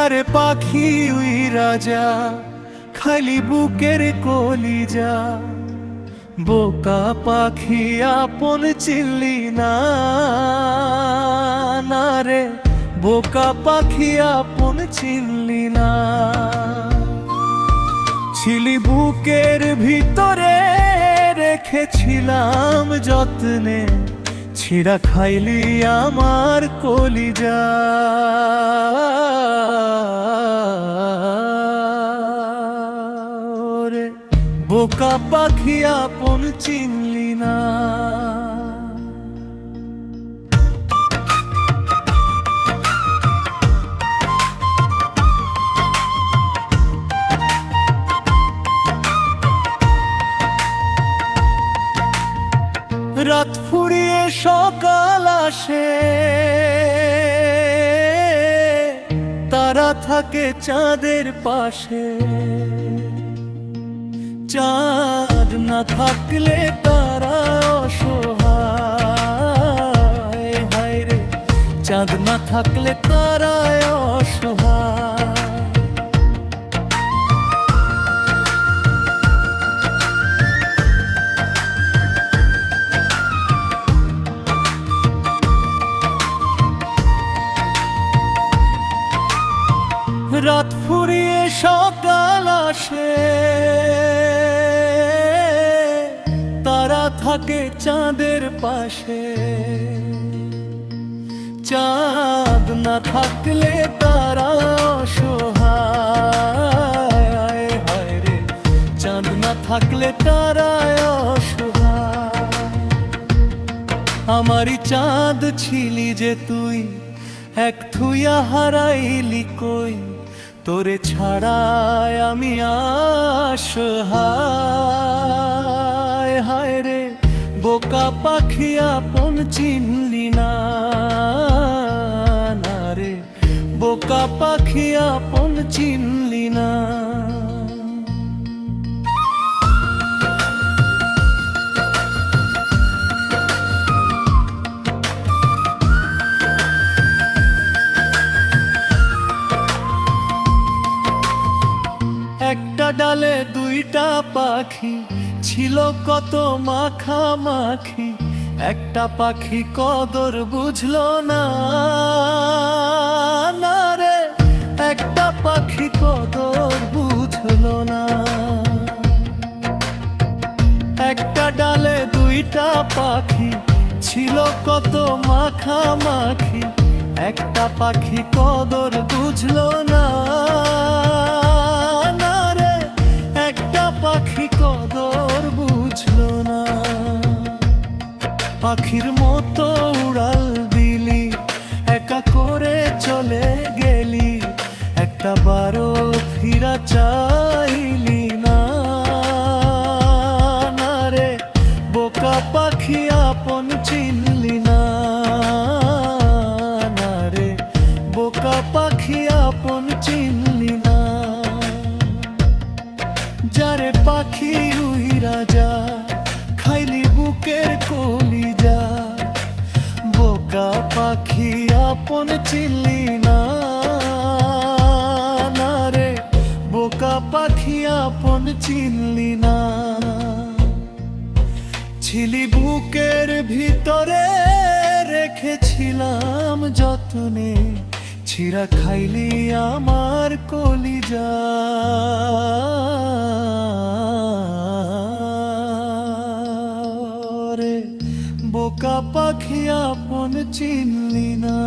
যারে পাখি উইরা যা খালি বুকের কলিজা, বোকা পাখি আপন চিনলি না, না রে বোকা পাখি আপন চিনলি না। ছিলি বুকের ভিতরে রেখেছিলাম যত্নে, ছিঁড়া খাইলি আমার কলিজা। রে বোকা পাখি আপন চিনলি না। রাত ফুরিয়ে সকাল আসে, তারা থাকে চাঁদের পাশে। চাঁদ না থাকলে তারা অসহায়, হায় রে চাঁদ না থাকলে তারা অসহায়। রাত ফুরিয়ে সকাল আসে, তারা থাকে চাঁদের পাশে। চাঁদ না থাকলে তারা অসহায়, হায় রে চাঁদ না থাকলে তারা অসহায়। আমারই চাঁদ ছিলি যে তুই, এক থুইয়া হারাইলি কই, তোরে ছাড়ায় আমি অসহায়, হায় রে বোকা পাখি আপন চিনলি না, না রে বোকা পাখি আপন চিনলি না। একটা ডালে দুইটা পাখি ছিল কত মাখামাখি, একটা পাখি কদর বুঝলো না, না রে একটা পাখি কদর বুঝলো না। একটা ডালে দুইটা পাখি ছিল কত মাখামাখি, একটা পাখি কদর বুঝলো না, না রে একটা পাখি কদর বুঝলো না। পাখির মতো উড়াল দিলি, একা করে চলে গেলি, একটা বারো ফিরা চাইলি না, না রে বোকা পাখি আপন চিনলি না, না রে বোকা পাখি আপন চিনলি না। যারে পাখি উইরা যা খাইলি বুকের কলিজা, বোকা পাখি আপন চিনলি না, না রে বোকা পাখি আপন চিনলি না। ছিলি বুকের ভিতরে রেখেছিলাম যত্নে, ছিঁড়া খাইলি আমার কলিজা। রে বোকা পাখি আপন চিনলি না।